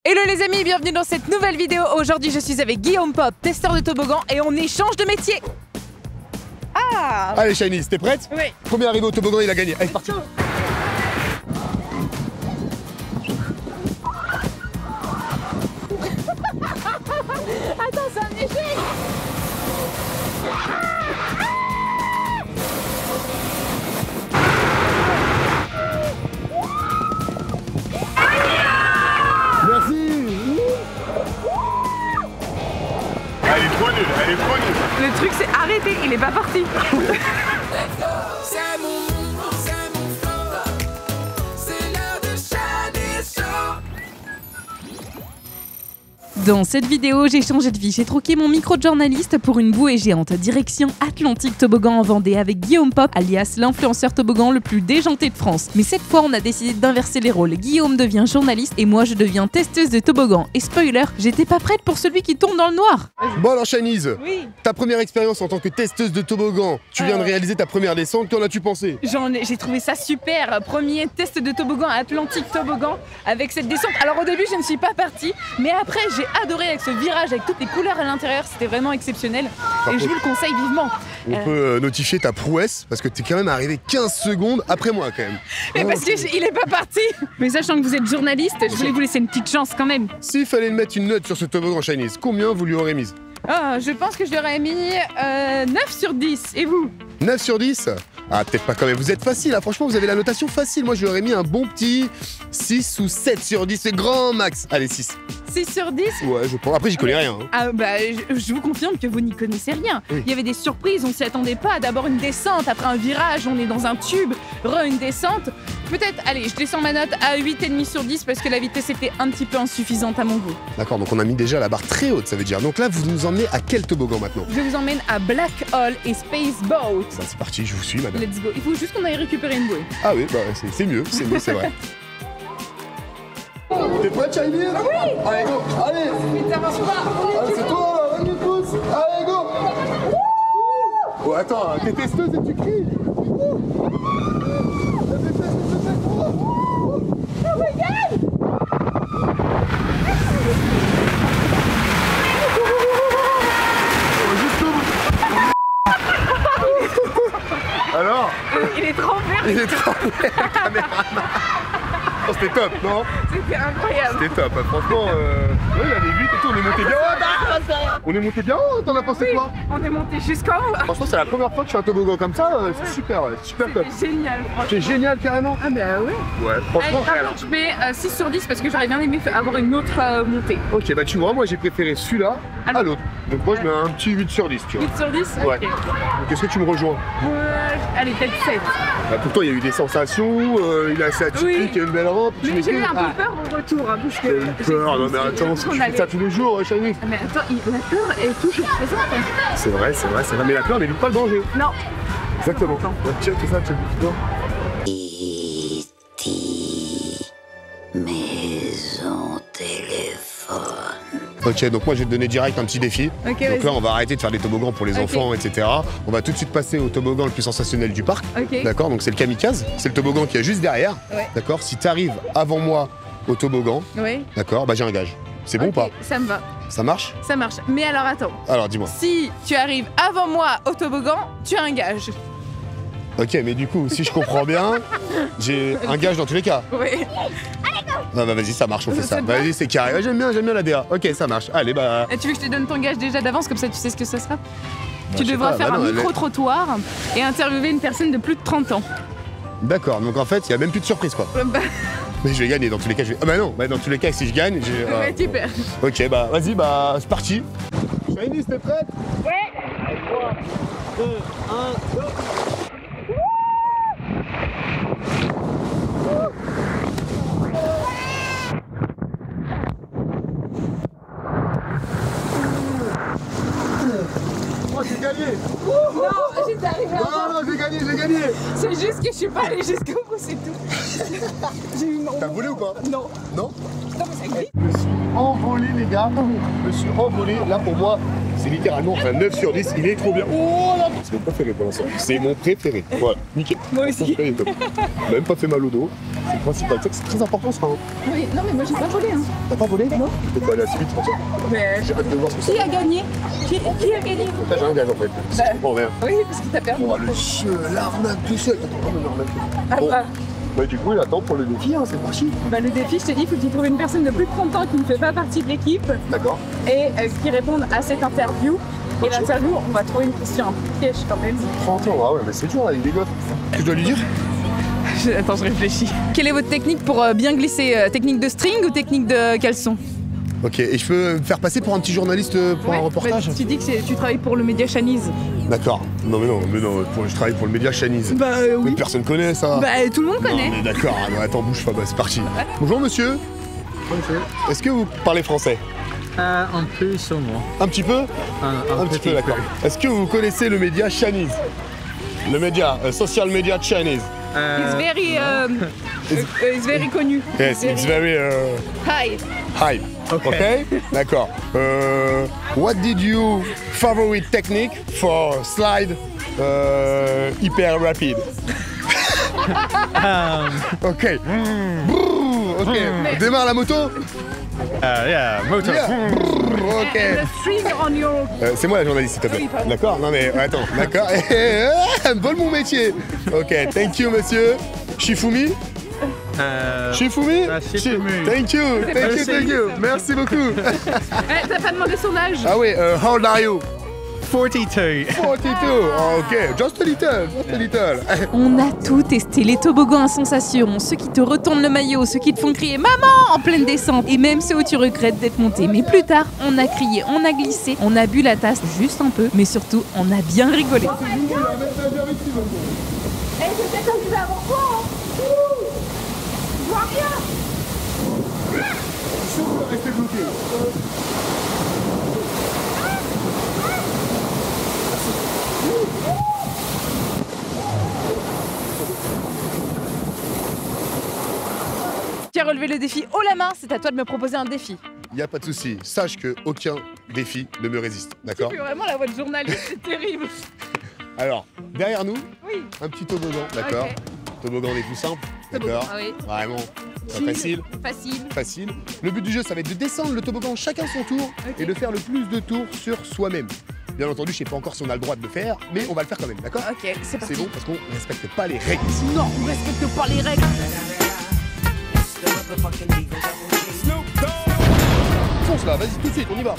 Hello les amis, bienvenue dans cette nouvelle vidéo. Aujourd'hui je suis avec Guillaume Pop, testeur de toboggan, et on échange de métier. Ah! Allez Shiny, t'es prête? Oui. Premier arrivé au toboggan, il a gagné. Allez, c'est parti. Attends, c'est un échec! Merci. Elle est trop nulle, elle est trop nulle. Le truc c'est arrêter, il est pas parti. Dans cette vidéo, j'ai changé de vie. J'ai troqué mon micro de journaliste pour une bouée géante. Direction Atlantique Toboggan en Vendée avec Guillaume Pop, alias l'influenceur toboggan le plus déjanté de France. Mais cette fois, on a décidé d'inverser les rôles. Guillaume devient journaliste et moi, je deviens testeuse de toboggan. Et spoiler, j'étais pas prête pour celui qui tombe dans le noir. Bon alors Shiny, Oui. ta première expérience en tant que testeuse de toboggan, tu viens de réaliser ta première descente, qu'en as-tu pensé? J'ai trouvé ça super. Premier test de toboggan à Atlantique Toboggan avec cette descente. Alors au début, je ne suis pas partie, mais après, j'ai adoré avec ce virage, avec toutes les couleurs à l'intérieur. C'était vraiment exceptionnel. Et je vous le conseille vivement. On peut notifier ta prouesse parce que t'es quand même arrivé 15 secondes après moi quand même. Mais parce qu'il est pas parti. Mais sachant que vous êtes journaliste, je voulais vous laisser une petite chance quand même. S'il fallait mettre une note sur ce toboggan Shiny, combien vous lui aurez mise? Je pense que je lui aurais mis 9 sur 10. Et vous? 9 sur 10? Ah, peut-être pas quand même. Vous êtes facile, hein. Franchement, vous avez la notation facile. Moi, je lui aurais mis un bon petit 6 ou 7 sur 10. C'est grand max. Allez, 6. 6 sur 10? Ouais, je pense. Après, j'y connais rien. Hein. Ah bah, je vous confirme que vous n'y connaissez rien. Oui. Il y avait des surprises, on s'y attendait pas. D'abord une descente, après un virage, on est dans un tube, une descente. Peut-être, allez, je descends ma note à 8,5 sur 10 parce que la vitesse était un petit peu insuffisante à mon goût. D'accord, donc on a mis déjà la barre très haute, ça veut dire. Donc là, vous nous emmenez à quel toboggan maintenant? Je vous emmène à Black Hole et Space Boat. Ça, c'est parti, je vous suis, madame. Let's go. Il faut juste qu'on aille récupérer une bouée. Ah oui, bah c'est mieux, c'est vrai. T'es prête, Shiny? Oui. Allez, go. Allez. Mais ça marche pas. Allez, c'est toi, là, 20 pouces. Allez, go. Oh, attends, t'es testeuse et tu cries. Oh my god! Alors? Il est trop vert. Il est trop bien, le caméraman. Oh, c'était top, non? C'était incroyable. C'était top, hein. Franchement, ouais, il y avait vite et tout, on est monté bien haut. On est monté bien haut, t'en as pensé Oui, quoi? on est monté jusqu'en haut. Franchement, c'est la première fois que je fais un toboggan comme ça, c'est super, ouais, super top. C'était génial, franchement. C'est génial carrément. Ah bah oui. Ouais, franchement. Allez, par contre, je mets 6 sur 10 parce que j'aurais bien aimé avoir une autre montée. Ok, bah tu vois, moi j'ai préféré celui-là à l'autre. Donc moi je mets un petit 8 sur 10, tu vois. 8 sur 10? Ouais. Ok. Donc est-ce que tu me rejoins? Allez, peut-être 7. Bah, pour toi, il y a eu des sensations, il est assez atypique, Oui. il y a une belle rampe. Mais j'ai eu un peu peur au retour, hein, parce que... J'ai eu peur, non mais attends, tu fais ça tous les jours, Shiny. Ah, mais attends, la peur est toujours présente. Hein. C'est vrai, mais la peur n'évite pas le danger. Non. Exactement. Tiens, tout ça, tiens. Maison téléphone. Ok, donc moi je vais te donner direct un petit défi. Ok, Donc là, on va arrêter de faire des toboggans pour les Ok. enfants, etc. On va tout de suite passer au toboggan le plus sensationnel du parc. Ok. D'accord, donc c'est le kamikaze. C'est le toboggan qui est juste derrière. Ouais. D'accord, si tu arrives avant moi au toboggan, Oui. d'accord, bah j'ai un gage. C'est bon ou pas? Ça me va. Ça marche? Ça marche. Mais alors attends. Alors dis-moi. Si tu arrives avant moi au toboggan, tu as un gage. Ok, mais du coup, si je comprends bien, j'ai un gage dans tous les cas. Oui. Ah bah vas-y, ça marche, on fait ça. C'est bon. Vas-y, c'est carré. Ouais, j'aime bien la DA. Ok, ça marche. Allez, bah. Et tu veux que je te donne ton gage déjà d'avance, comme ça tu sais ce que ça sera? Tu je sais devras pas, faire bah non, un micro-trottoir et interviewer une personne de plus de 30 ans. D'accord, donc en fait, il y a même plus de surprise quoi. Bah, Mais je vais gagner dans tous les cas. Ah bah non, bah dans tous les cas, si je gagne, j'ai. ouais, tu perds. Ok, bah vas-y, bah c'est parti. Shiny, t'es prête? Ouais. 3, 2, 1, go. Oh, j'ai gagné! Non, j'étais arrivée avant. Non, j'ai gagné! C'est juste que je suis pas allée jusqu'au bout, c'est tout. J'ai eu une honte. T'as volé ou pas? Non. Non? Non, mais ça glisse. Je me suis envolé, les gars. Je me suis envolé. Là, pour moi, c'est littéralement un 9 sur 10. Il est trop bien. Oh là, c'est mon préféré pour l'instant. C'est mon préféré. Voilà, nickel. Moi aussi. Il est top. On m'a même pas fait mal au dos. C'est le principal. Tu sais que c'est très important ça. Hein. Oui, non mais moi j'ai pas volé. Hein. T'as pas volé? Non. Tu peux pas aller assez vite pour ça. Mais J'ai hâte de voir ce que c'est. qui a gagné? Qui a gagné? Là, j'ai un gage en fait. Bon, merde. Oui, parce que t'as perdu. Oh, le chien, l'arnaque tout seul. Attends, pas l'arnaque. Ah, Bon. bah. Bah, du coup, il attend pour le défi, hein, c'est parti. Bah, le défi, je te dis, il faut que tu trouves une personne de plus de 30 ans qui ne fait pas partie de l'équipe D'accord. et qui réponde à cette interview. Et Ok. l'interview, on va trouver une question un peu piège quand même. 30 ans, ah ouais, mais c'est dur avec des gosses. Tu dois lui dire? Attends, je réfléchis. Quelle est votre technique pour bien glisser? Technique de string ou technique de caleçon? Ok, et je peux me faire passer pour un petit journaliste pour un reportage? Tu dis que tu travailles pour le média Chinese. D'accord. Non, je travaille pour le média Chinese. Bah Mais personne connaît ça. Bah tout le monde connaît. Non, mais d'accord, alors, attends, bouge pas, bah, c'est parti. Bonjour monsieur. Bonjour. Est-ce que vous parlez français? Un peu sûrement. Un petit peu? Un Un petit peu, d'accord. Est-ce que vous connaissez le média Chinese? Le média, social media Chinese. It's very connu. Yes, it's very Hi. high. Okay. D'accord. What did you favorite technique for slide hyper rapid? Ok. Brrr, ok. On démarre la moto? Yeah, moto. Yeah. Brrr, ok. The string on your... C'est moi la journaliste, s'il te plaît. Oui, pardon. D'accord? Non mais attends, d'accord. Vole mon métier. Ok, thank you monsieur. Shifumi? Shifumi? Shifumi. Thank you, thank you. Merci beaucoup. T'as pas demandé son âge? Ah oui, how old are you? 42. 42. Ok, just a little, just a little. On a tout testé, les toboggans à sensation, ceux qui te retournent le maillot, ceux qui te font crier « Maman !» en pleine descente, et même ceux où tu regrettes d'être monté. Mais plus tard, on a crié, on a glissé, on a bu la tasse juste un peu, mais surtout, on a bien rigolé. Tu as relevé le défi haut la main, c'est à toi de me proposer un défi. Il n'y a pas de souci. Sache que aucun défi ne me résiste. D'accord? Tu fais vraiment la voix de journaliste, c'est terrible. Alors, derrière nous, Oui. un petit toboggan. D'accord? Ok. Toboggan des plus simples. D'accord? Ah oui. Vraiment. Pas Chill. facile. Facile. Facile. Le but du jeu, ça va être de descendre le toboggan chacun son tour Ok. et de faire le plus de tours sur soi-même. Bien entendu, je sais pas encore si on a le droit de le faire, mais on va le faire quand même, d'accord? Ok, c'est parti. C'est bon parce qu'on respecte pas les règles ici. Non, on respecte pas les règles. Fonce là, vas-y tout de suite, on y va.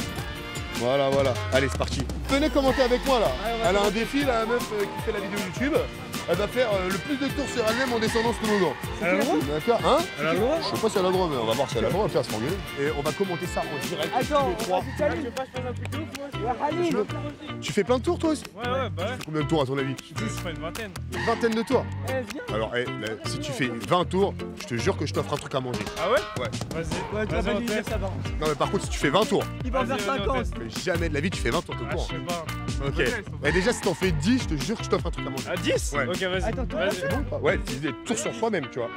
Voilà, voilà. Allez, c'est parti. Venez commenter avec moi là. Elle a un défi, la meuf qui fait la vidéo YouTube. Elle va faire le plus de tours sur elle-même en descendant ce toboggan. Elle a le droit? D'accord? Hein? Elle a le droit? Je sais pas si elle a le droit, mais on va voir si elle a le droit. Elle va faire se engueuler. Et on va commenter ça en direct. Tous les trois. Tu fais plein de tours toi aussi? Ouais, bah ouais. Combien de tours à ton avis? Je fais une vingtaine. Une vingtaine de tours. Alors, là, si tu fais 20 tours, je te jure que je t'offre un truc à manger. Ah ouais? Ouais. Vas-y. Vas-y, on teste. Non, mais par contre, si tu fais 20 tours, Il va faire 50. mais jamais de la vie tu fais 20 tours tout Ah, court. je sais pas. Ok. Ouais, Et déjà, si t'en fais 10, je te jure que je t'offre un truc à manger. À 10? Ouais. Ok, vas-y. Vas-y. Ouais, tu dis des tours sur soi-même, tu vois.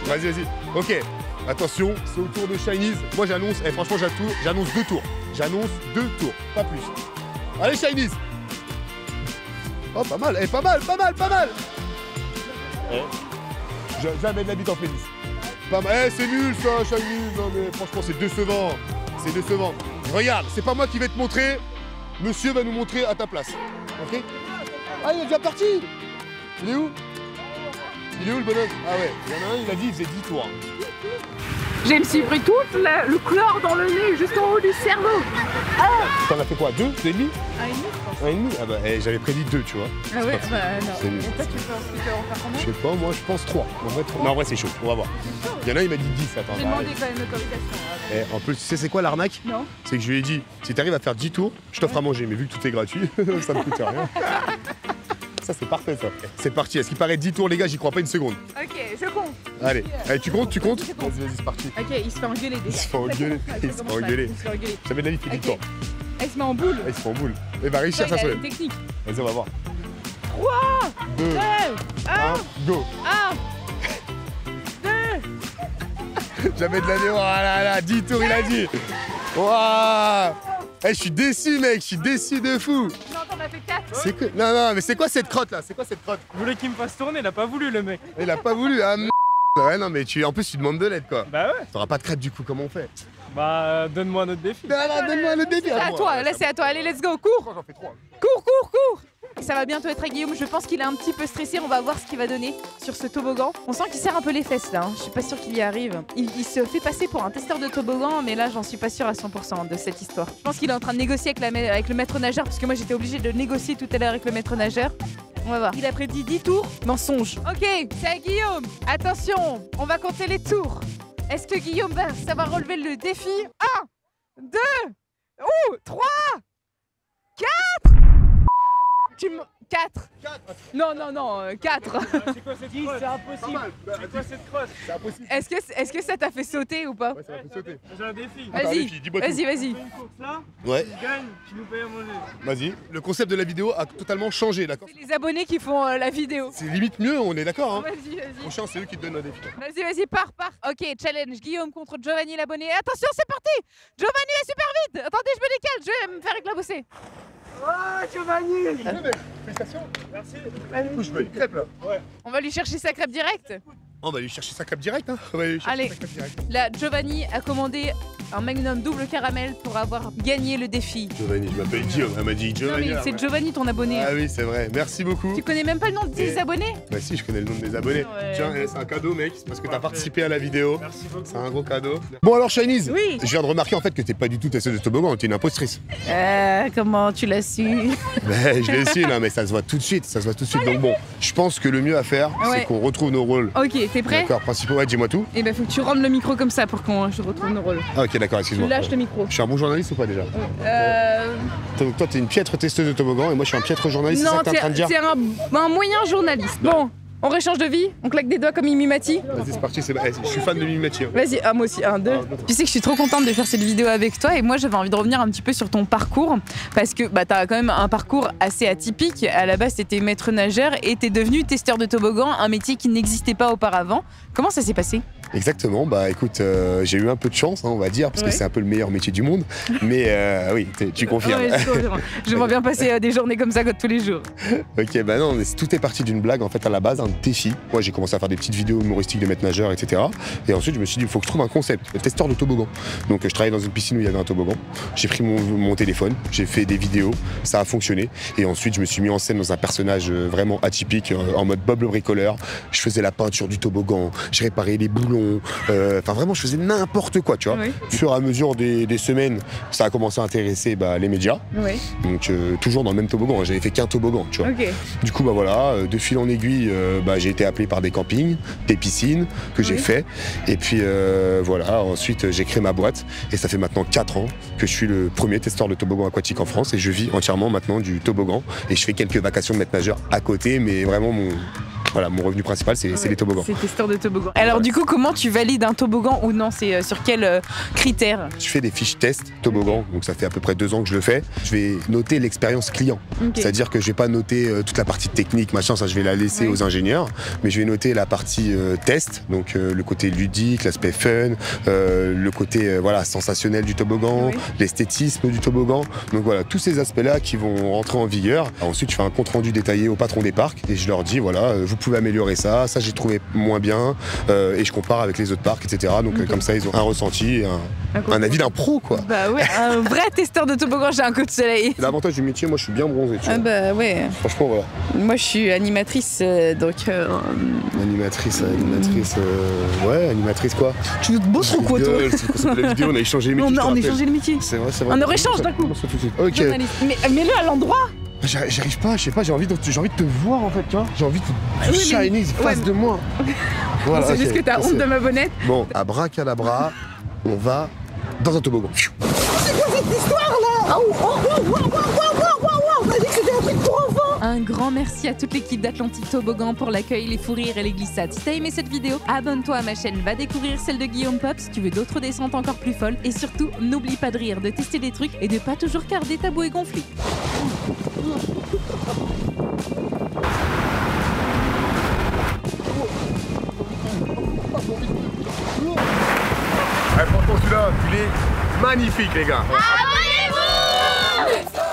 Vas-y. Vas-y. Ok. Attention, c'est au tour de Chinese. Moi, j'annonce, franchement, j'annonce 2 tours. J'annonce 2 tours, pas plus. Allez, Chinese. Oh, pas mal, pas mal. Jamais de la vie t'en fais 10. Pas mal. C'est nul ça, Chinese. Non, mais franchement, c'est décevant. C'est décevant. Regarde, c'est pas moi qui vais te montrer. Monsieur va nous montrer à ta place. Ok? Ah, il est déjà parti. Il est où? Il est où le bonhomme? Ah ouais, il y en a un, il a dit il faisait 10 tours. Je me suis pris tout le chlore dans le nez, juste en haut du cerveau. T'en as fait quoi? 2? 2,5? Un et demi, je pense. 1,5? Ah bah, j'avais prédit 2, tu vois. Ah ouais, bah non. C'est nul. Et toi, tu penses que tu vas en faire Je combien? sais pas, moi je pense 3. En vrai, 3. Non, en vrai, c'est chaud, on va voir. Il y en a un, il m'a dit 10. Attends, J'ai bah, demandé quand même l'autorisation. en plus, tu sais, c'est quoi l'arnaque? Non. C'est que je lui ai dit si t'arrives à faire 10 tours, je t'offre à manger. Mais vu que tout est gratuit, ça me coûte rien. Ça, c'est parfait, ça. C'est parti. Est-ce qu'il paraît 10 tours, les gars? J'y crois pas une seconde. Ok, je compte. Allez, tu comptes? Je compte. Vas-y, c'est parti. Ok, il se fait engueuler déjà. Il se fait engueuler. Il se fait engueuler. Jamais de la vie, fait du Ok. temps. Elle se met en boule. Il se fait en boule. Il va réussir, ça Il se a fait. une technique. Vas-y, on va voir. 3, 2, 2, 1, 1, go. 1, 2. Jamais de l'année, oh là là, 10 tours il a dit. Waouh. Eh, je suis déçu, mec, je suis déçu de fou. Non, t'en as fait 4. C'est que... Non, mais c'est quoi cette crotte là? C'est quoi cette crotte? Il voulait qu'il me fasse tourner, il a pas voulu le mec. Il a pas voulu, ah merde. Ouais, non, mais en plus, tu demandes de l'aide quoi. Bah ouais. T'auras pas de crête du coup, comment on fait? Bah donne-moi un autre défi. Non, donne-moi le défi. C'est à toi, là c'est à toi. Allez, let's go, cours. J'en fais 3. Cours. Ça va bientôt être à Guillaume, je pense qu'il est un petit peu stressé, on va voir ce qu'il va donner sur ce toboggan. On sent qu'il serre un peu les fesses là, hein. Je suis pas sûre qu'il y arrive. Il se fait passer pour un testeur de toboggan, mais là j'en suis pas sûre à 100% de cette histoire. Je pense qu'il est en train de négocier avec le maître nageur, parce que moi j'étais obligée de négocier tout à l'heure avec le maître nageur. On va voir. Il a prédit 10 tours, mensonge. Ok, c'est à Guillaume. Attention, on va compter les tours. Est-ce que Guillaume va savoir relever le défi? 1, 2, 3, 4. 4. Non, 4. C'est quoi cette crosse? C'est impossible. C'est quoi cette crosse? C'est impossible. Est-ce que ça t'a fait sauter ou pas? Ouais, ça va te sauter. J'ai un défi. Attends, Vas-y, défi, dis-moi tout. vas-y. Tu fais une course là, Ouais, tu gagnes, tu nous payes à manger. vas-y. Le concept de la vidéo a totalement changé, d'accord? C'est les abonnés qui font la vidéo. C'est limite mieux, on est d'accord, hein? Vas-y. Prochain, c'est eux qui te donnent un défi. Vas-y, pars. Ok, challenge. Guillaume contre Giovanni l'abonné. Attention, c'est parti. Giovanni est super vite. Attendez, je me décale, je vais me faire éclabosser. Oh Giovanni! Félicitations. Merci. Du coup, je veux une crêpe là. On va lui chercher sa crêpe directe. On va aller chercher sa crêpe direct, hein? On va aller chercher Allez. sa crêpe direct. Là, Giovanni a commandé un magnum double caramel pour avoir gagné le défi. Giovanni, je m'appelle Guillaume. Elle m'a dit Non Giovanni. mais c'est Giovanni ton abonné. Ah oui, c'est vrai. Merci beaucoup. Tu connais même pas le nom de tes abonnés? Bah si, je connais le nom des abonnés. Ouais. Tiens, c'est un cadeau, mec, c'est parce que t'as participé à la vidéo. Merci beaucoup. C'est un gros cadeau. Bon alors, Chinese. Oui. Je viens de remarquer en fait que t'es pas du tout testeuse de toboggan, t'es une impostrice. Comment tu l'as su? Mais je l'ai su, là, mais ça se voit tout de suite, Donc bon, je pense que le mieux à faire, Ouais. c'est qu'on retrouve nos rôles. Ok, t'es prêt? D'accord, principaux, ouais, dis-moi tout. Et ben faut que tu rendes le micro comme ça pour qu'on je retrouve nos rôles. Ah ok, d'accord, Tu excuse-moi. lâches le micro. Je suis un bon journaliste ou pas déjà? Euh... Donc toi, t'es une piètre testeuse de toboggan et moi, je suis un piètre journaliste, c'est ça Non, que t'es en train de dire? c'est un moyen journaliste. Bon, on réchange de vie, on claque des doigts comme Mimimati. Vas-y, c'est parti, je suis fan de Mimimati. Hein. Vas-y, moi aussi, 1, 2. Tu sais que je suis trop contente de faire cette vidéo avec toi et moi j'avais envie de revenir un petit peu sur ton parcours parce que bah, t'as quand même un parcours assez atypique. À la base, t'étais maître nageur et t'es devenu testeur de toboggan, un métier qui n'existait pas auparavant. Comment ça s'est passé? Exactement, bah écoute, j'ai eu un peu de chance, hein, on va dire, parce que c'est un peu le meilleur métier du monde, mais oui, tu confirmes. Ouais, j'aimerais bien passer des journées comme ça tous les jours. Ok, bah non, mais tout est parti d'une blague en fait à la base, un défi. Moi j'ai commencé à faire des petites vidéos humoristiques de maître nageur, etc. Et ensuite je me suis dit, il faut que je trouve un concept, le testeur de toboggan. Donc je travaillais dans une piscine où il y avait un toboggan, j'ai pris mon téléphone, j'ai fait des vidéos, ça a fonctionné. Et ensuite je me suis mis en scène dans un personnage vraiment atypique, en mode Bob le bricoleur. Je faisais la peinture du toboggan, je réparais les boulons. Enfin vraiment je faisais n'importe quoi, tu vois. Oui. Au fur et à mesure des semaines, ça a commencé à intéresser les médias. Oui. Donc toujours dans le même toboggan, j'avais fait qu'un toboggan, tu vois. Ok. Du coup bah voilà, de fil en aiguille, j'ai été appelé par des campings, des piscines que j'ai fait. Et puis voilà, ensuite j'ai créé ma boîte et ça fait maintenant 4 ans que je suis le premier testeur de toboggan aquatique en France et je vis entièrement maintenant du toboggan et je fais quelques vacations de maître nageur à côté, mais vraiment mon revenu principal c'est les toboggans. C'est testeur de toboggan. Alors du coup, comment tu valides un toboggan ou non? C'est sur quels critères? Je fais des fiches test toboggan, donc ça fait à peu près 2 ans que je le fais. Je vais noter l'expérience client, c'est-à-dire que je vais pas noter toute la partie technique, machin, ça je vais la laisser aux ingénieurs, mais je vais noter la partie test, donc le côté ludique, l'aspect fun, le côté sensationnel du toboggan, l'esthétisme du toboggan. Donc voilà, tous ces aspects-là qui vont rentrer en vigueur. Ensuite, je fais un compte rendu détaillé au patron des parcs et je leur dis voilà, vous pouvez améliorer ça j'ai trouvé moins bien, et je compare avec les autres parcs, etc. Donc comme ça, ils ont un ressenti et un avis d'un pro, quoi. Bah ouais, un vrai testeur de toboggan, j'ai un coup de soleil. L'avantage du métier, moi je suis bien bronzé, tu vois. Bah ouais. Franchement, voilà. Moi je suis animatrice, donc... Animatrice, animatrice quoi? Tu nous te bosses trop quoi toi? C'est le concept de la vidéo, on a échangé les métiers. On a échangé le métier. C'est vrai. On aurait échangé d'un coup. Ok. Journaliste. Mais mets-le à l'endroit. J'arrive pas, je sais pas, j'ai envie de te voir en fait, tu vois. J'ai envie de Chinese face de moi. Voilà, c'est juste que t'as honte de ma bonnette. Bon, à bracadabra, on va dans un toboggan. C'est quoi cette histoire là? On a dit que c'était un truc pour enfants. Un grand merci à toute l'équipe d'Atlantique Toboggan pour l'accueil, les fous rires et les glissades. Si t'as aimé cette vidéo, abonne-toi à ma chaîne, va découvrir celle de Guillaume Pop si tu veux d'autres descentes encore plus folles. Et surtout, n'oublie pas de rire, de tester des trucs et de pas toujours garder ta bouée gonflée. Franchement celui-là, il est magnifique les gars. Abonnez-vous! Arrête.